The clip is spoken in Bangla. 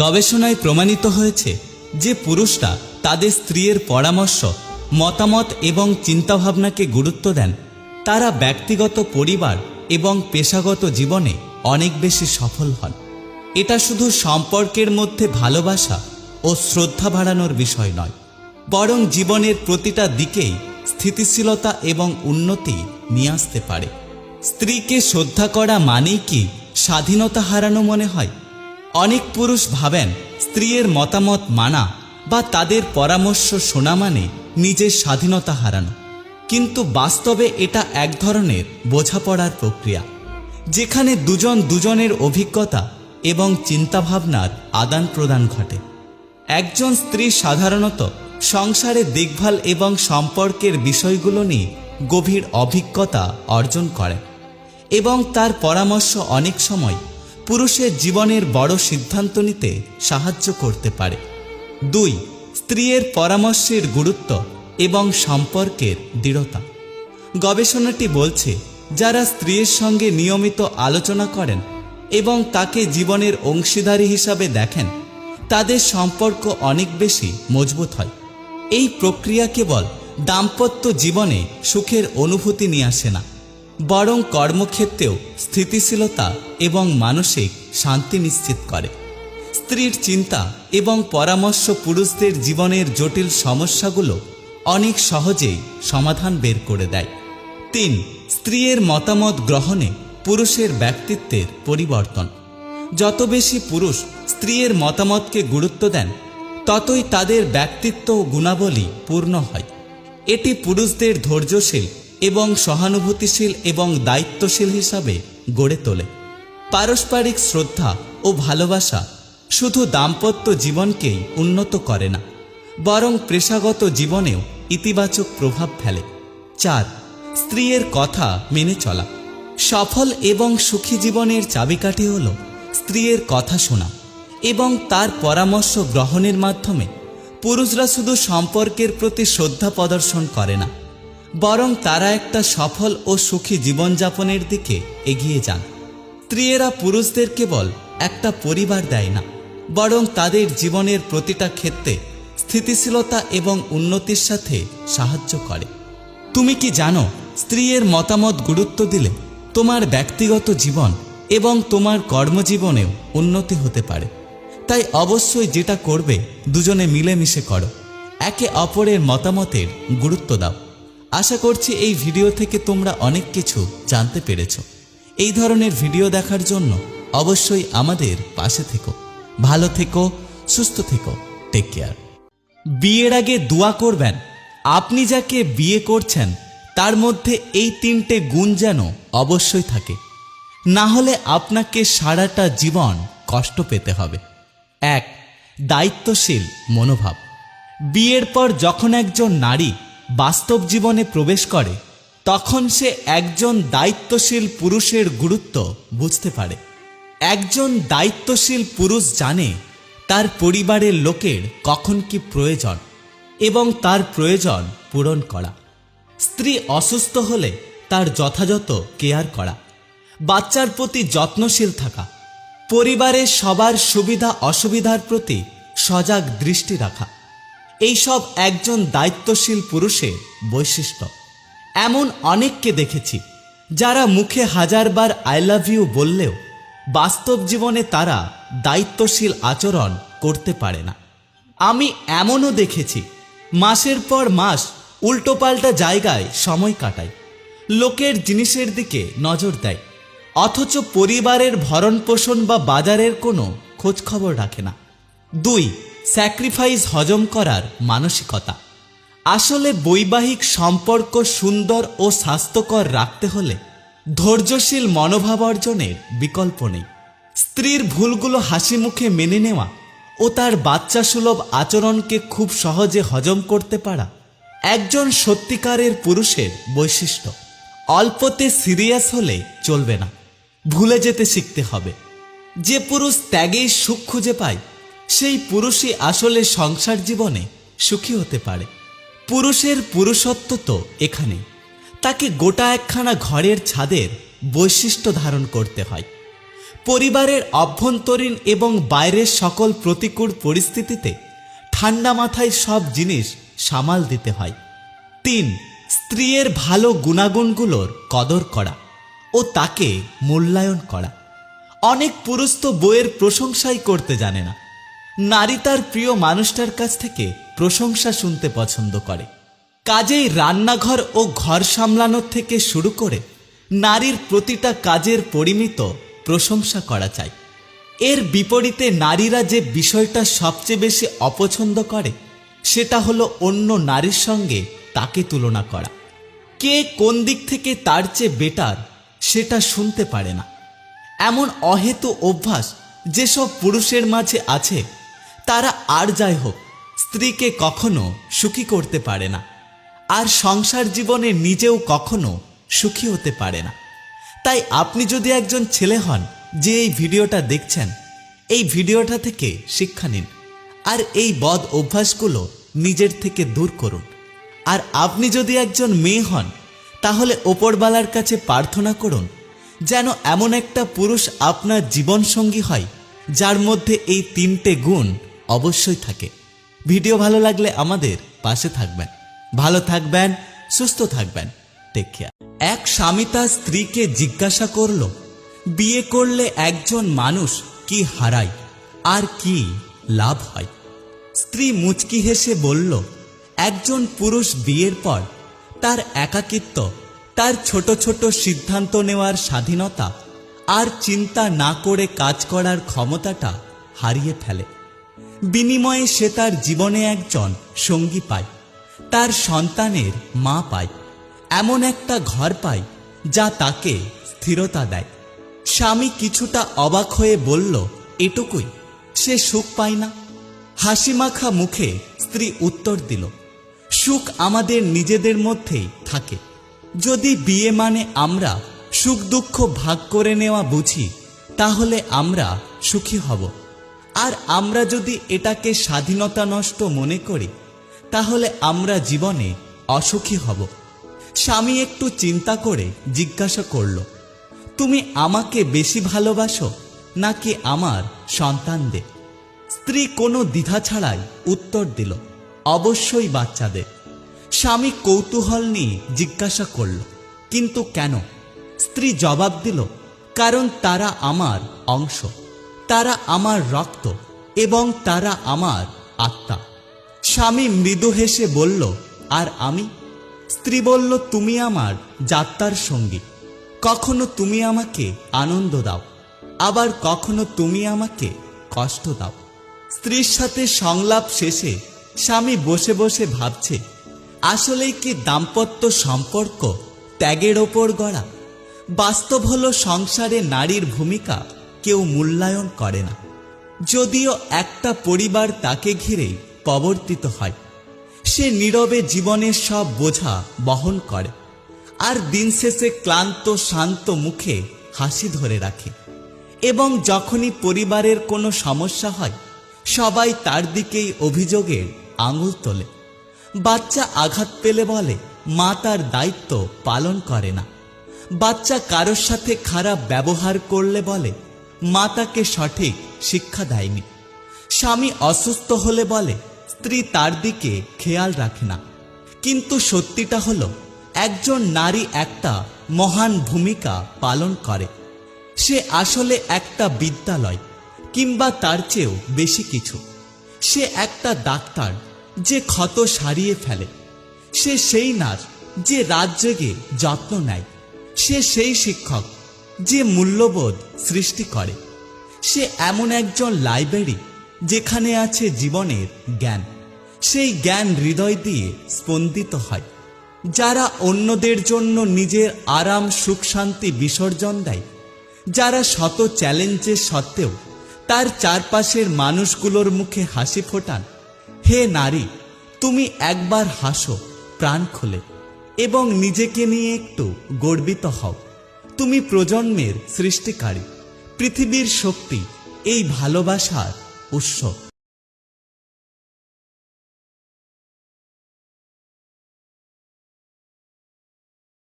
গবেষণায় প্রমাণিত হয়েছে যে পুরুষরা তাদের স্ত্রীর পরামর্শ, মতামত এবং চিন্তাভাবনাকে গুরুত্ব দেন, তারা ব্যক্তিগত, পরিবার এবং পেশাগত জীবনে অনেক বেশি সফল হন। এটা শুধু সম্পর্কের মধ্যে ভালোবাসা ও শ্রদ্ধা বাড়ানোর বিষয় নয়, বরং জীবনের প্রতিটা দিকেই স্থিতিশীলতা এবং উন্নতি নিয়ে আসতে পারে। স্ত্রীকে শ্রদ্ধা করা মানেই কি স্বাধীনতা হারানো মনে হয়? অনেক পুরুষ ভাবেন স্ত্রীর মতামত মানা বা তাদের পরামর্শ শোনা মানে নিজের স্বাধীনতা হারানো, কিন্তু বাস্তবে এটা এক ধরনের বোঝাপড়ার প্রক্রিয়া, যেখানে দুজনের অভিজ্ঞতা এবং চিন্তাভাবনার আদান প্রদান ঘটে। একজন স্ত্রী সাধারণত সংসারের দেখভাল এবং সম্পর্কের বিষয়গুলো নিয়ে গভীর অভিজ্ঞতা অর্জন করেন এবং তার পরামর্শ অনেক সময় পুরুষের জীবনের বড় সিদ্ধান্ত নিতে সাহায্য করতে পারে। 2. স্ত্রীর পরামর্শের গুরুত্ব এবং সম্পর্কের দৃঢ়তা। গবেষণাটি বলছে, যারা স্ত্রীর সঙ্গে নিয়মিত আলোচনা করেন এবং তাকে জীবনের অংশীদারী হিসাবে দেখেন, তাদের সম্পর্ক অনেক বেশি মজবুত হয়। এই প্রক্রিয়া কেবল দাম্পত্য জীবনে সুখের অনুভূতি নিয়ে আসে না, বরং কর্মক্ষেত্রেও স্থিতিশীলতা এবং মানসিক শান্তি নিশ্চিত করে। স্ত্রীর চিন্তা এবং পরামর্শ পুরুষদের জীবনের জটিল সমস্যাগুলো অনেক সহজেই সমাধান বের করে দেয়। 3. স্ত্রীর মতামত গ্রহণে পুরুষের ব্যক্তিত্বের পরিবর্তন। যত বেশি পুরুষ স্ত্রীর মতামতকে গুরুত্ব দেন, ততই তাদের ব্যক্তিত্ব ও গুণাবলী পূর্ণ হয়। এটি পুরুষদের ধৈর্যশীল এবং সহানুভূতিশীল এবং দায়িত্বশীল হিসাবে গড়ে তোলে। পারস্পরিক শ্রদ্ধা ও ভালোবাসা শুধু দাম্পত্য জীবনকেই উন্নত করে না, বরং পেশাগত জীবনেও ইতিবাচক প্রভাব ফেলে। 4. স্ত্রীর কথা মেনে চলা। সফল এবং সুখী জীবনের চাবিকাঠি হল স্ত্রীর কথা শোনা এবং তার পরামর্শ গ্রহণের মাধ্যমে পুরুষরা শুধু সম্পর্কের প্রতি শ্রদ্ধা প্রদর্শন করে না, বরং তারা একটা সফল ও সুখী জীবনযাপনের দিকে এগিয়ে যান। স্ত্রীরা পুরুষদের কেবল একটা পরিবার দেয় না, বরং তাদের জীবনের প্রতিটা ক্ষেত্রে স্থিতিশীলতা এবং উন্নতির সাথে সাহায্য করে। তুমি কি জানো, স্ত্রীর মতামত গুরুত্ব দিলে তোমার ব্যক্তিগত জীবন এবং তোমার কর্মজীবনেও উন্নতি হতে পারে? তাই অবশ্যই যেটা করবে, দুজনে মিলেমিশে করো, একে অপরের মতামতের গুরুত্ব দাও। আশা করছি এই ভিডিও থেকে তোমরা অনেক কিছু জানতে পেরেছ। এই ধরনের ভিডিও দেখার জন্য অবশ্যই আমাদের পাশে থেকো। ভালো থেকো, সুস্থ থেকো, টেক কেয়ার। বিয়ের আগে দোয়া করবেন আপনি যাকে বিয়ে করছেন তার মধ্যে এই 3টে গুণ যেন অবশ্যই থাকে, না হলে আপনাকে সারাটা জীবন কষ্ট পেতে হবে। 1. দায়িত্বশীল মনোভাব। বিয়ের পর যখন একজন নারী বাস্তব জীবনে প্রবেশ করে, তখন সে একজন দায়িত্বশীল পুরুষের গুরুত্ব বুঝতে পারে। একজন দায়িত্বশীল পুরুষ জানে তার পরিবারের লোকের কখন কি প্রয়োজন এবং তার প্রয়োজন পূরণ করা। স্ত্রী অসুস্থ হলে তার যথাযথ কেয়ার করা, বাচ্চার প্রতি যত্নশীল থাকা, পরিবারের সবার সুবিধা অসুবিধার প্রতি সজাগ দৃষ্টি রাখা, এইসব একজন দায়িত্বশীল পুরুষের বৈশিষ্ট্য। এমন অনেককে দেখেছি যারা মুখে হাজারবার আই লাভ ইউ বললেও বাস্তব জীবনে তারা দায়িত্বশীল আচরণ করতে পারে না। আমি এমনও দেখেছি মাসের পর মাস উল্টোপাল্টা জায়গায় সময় কাটায়, লোকের জিনিসের দিকে নজর দেয়, অথচ পরিবারের ভরণ পোষণ বা বাজারের কোনো খোঁজ খবর রাখে না। 2. স্যাক্রিফাইস হজম করার মানসিকতা। আসলে বৈবাহিক সম্পর্ক সুন্দর ও স্বাস্থ্যকর রাখতে হলে ধৈর্যশীল মনোভাব অর্জনের বিকল্প নেই। স্ত্রীর ভুলগুলো হাসি মুখে মেনে নেওয়া ও তার বাচ্চা সুলভ আচরণকে খুব সহজে হজম করতে পারা একজন সত্যিকারের পুরুষের বৈশিষ্ট্য। অল্পতে সিরিয়াস হলে চলবে না, ভুলে যেতে শিখতে হবে। যে পুরুষ ত্যাগেই সুখ খুঁজে পায়, সেই পুরুষই আসলে সংসার জীবনে সুখী হতে পারে। পুরুষের পুরুষত্ব তো এখানে, তাকে গোটা একখানা ঘরের ছাদের বৈশিষ্ট্য ধারণ করতে হয়। পরিবারের অভ্যন্তরীণ এবং বাইরের সকল প্রতিকূল পরিস্থিতিতে ঠান্ডা মাথায় সব জিনিস সামাল দিতে হয়। 3. স্ত্রীর ভালো গুণাগুণগুলোর কদর করা ও তাকে মূল্যায়ন করা। অনেক পুরুষ তো বউয়ের প্রশংসাই করতে জানে না। নারী তার প্রিয় মানুষটার কাছ থেকে প্রশংসা শুনতে পছন্দ করে। কাজেই রান্নাঘর ও ঘর সামলানোর থেকে শুরু করে নারীর প্রতিটা কাজের পরিমিত প্রশংসা করা চাই। এর বিপরীতে নারীরা যে বিষয়টা সবচেয়ে বেশি অপছন্দ করে সেটা হলো অন্য নারীর সঙ্গে তাকে তুলনা করা। কে কোন দিক থেকে তার চেয়ে বেটার সেটা শুনতে পারে না। এমন অহেতু অভ্যাস যেসব পুরুষের মাঝে আছে তারা আর যাই হোক স্ত্রীকে কখনো সুখী করতে পারে না, আর সংসার জীবনে নিজেও কখনো সুখী হতে পারে না। তাই আপনি যদি একজন ছেলে হন যে এই ভিডিওটা দেখছেন, এই ভিডিওটা থেকে শিক্ষা নিন আর এই বদ অভ্যাসগুলো নিজের থেকে দূর করুন। আর আপনি যদি একজন মেয়ে হন তাহলে ওপরওয়ালার কাছে প্রার্থনা করুন যেন এমন একটা পুরুষ আপনার জীবনসঙ্গী হয় যার মধ্যে এই 3টে গুণ অবশ্যই থাকে। ভিডিও ভালো লাগলে আমাদের পাশে থাকবেন। ভালো থাকবেন, সুস্থ থাকবেন। Take care. এক স্বামী তার স্ত্রীকে জিজ্ঞাসা করল, বিয়ে করলে একজন মানুষ কি হারায় আর কি লাভ হয়? স্ত্রী মুচকি হেসে বলল, একজন পুরুষ বিয়ের পর তার একাকিত্ব, তার ছোট ছোট সিদ্ধান্ত নেওয়ার স্বাধীনতা আর চিন্তা না করে কাজ করার ক্ষমতাটা হারিয়ে ফেলে। বিনিময়ে সে তার জীবনে একজন সঙ্গী পায়, তার সন্তানের মা পায়, এমন একটা ঘর পায় যা তাকে স্থিরতা দেয়। স্বামী কিছুটা অবাক হয়ে বলল, এটুকুই? সে সুখ পায় না? হাসিমাখা মুখে স্ত্রী উত্তর দিল, সুখ আমাদের নিজেদের মধ্যেই থাকে। যদি বিয়ে মানে আমরা সুখ দুঃখ ভাগ করে নেওয়া বুঝি তাহলে আমরা সুখী হব। আর আমরা যদি এটাকে স্বাধীনতা নষ্ট মনে করি তাহলে আমরা জীবনে অসুখী হব। স্বামী একটু চিন্তা করে জিজ্ঞাসা করল, তুমি আমাকে বেশি ভালোবাসো নাকি আমার সন্তানদের? স্ত্রী কোনো দ্বিধা ছাড়াই উত্তর দিল, অবশ্যই বাচ্চাদের। স্বামী কৌতূহল নিয়ে জিজ্ঞাসা করল, কিন্তু কেন? স্ত্রী জবাব দিল, কারণ তারা আমার অংশ, তারা আমার রক্ত এবং তারা আমার আত্মা। স্বামী মৃদু হেসে বলল, আর আমি? স্ত্রী বলল, তুমি আমার যাত্রার সঙ্গী। কখনো তুমি আমাকে আনন্দ দাও, আবার কখনো তুমি আমাকে কষ্ট দাও। স্ত্রীর সাথে সংলাপ শেষে স্বামী বসে বসে ভাবছে, আসলেই কি দাম্পত্য সম্পর্ক ত্যাগের ওপর গড়া? বাস্তব হলো সংসারে নারীর ভূমিকা কেউ মূল্যায়ন করে না, যদিও একটা পরিবার তাকে ঘিরেই প্রবর্তিত হয়। সে নীরবে জীবনের সব বোঝা বহন করে আর দিন শেষে ক্লান্ত শান্ত মুখে হাসি ধরে রাখে। এবং যখনই পরিবারের কোনো সমস্যা হয় সবাই তার দিকেই অভিযোগের আঙুল তোলে। বাচ্চা আঘাত পেলে বলে মা তার দায়িত্ব পালন করে না। বাচ্চা কারোর সাথে খারাপ ব্যবহার করলে বলে মা তাকে সঠিক শিক্ষা দেয়নি। স্বামী অসুস্থ হলে বলে স্ত্রী তার দিকে খেয়াল রাখে না। কিন্তু সত্যিটা হলো একজন নারী একটা মহান ভূমিকা পালন করে। সে আসলে একটা বিদ্যালয় কিংবা তার চেয়েও বেশি কিছু। সে একটা ডাক্তার যে ক্ষত সারিয়ে ফেলে। সে সেই নার্স যে রাত জেগে যত্ন নেয়। সে সেই শিক্ষক যে মূল্যবোধ সৃষ্টি করে। সে এমন একজন লাইব্রেরি যেখানে আছে জীবনের জ্ঞান। সেই জ্ঞান হৃদয় দিয়ে স্পন্দিত হয়। যারা অন্যদের জন্য নিজের আরাম সুখ শান্তি বিসর্জন দেয়, যারা শত চ্যালেঞ্জের সত্ত্বেও তার চারপাশের মানুষগুলোর মুখে হাসি ফোটান। হে নারী, তুমি একবার হাসো প্রাণ খুলে এবং নিজেকে নিয়ে একটু গর্বিত হও। তুমি প্রজন্মের সৃষ্টিকারী, পৃথিবীর শক্তি, এই ভালোবাসার উৎস।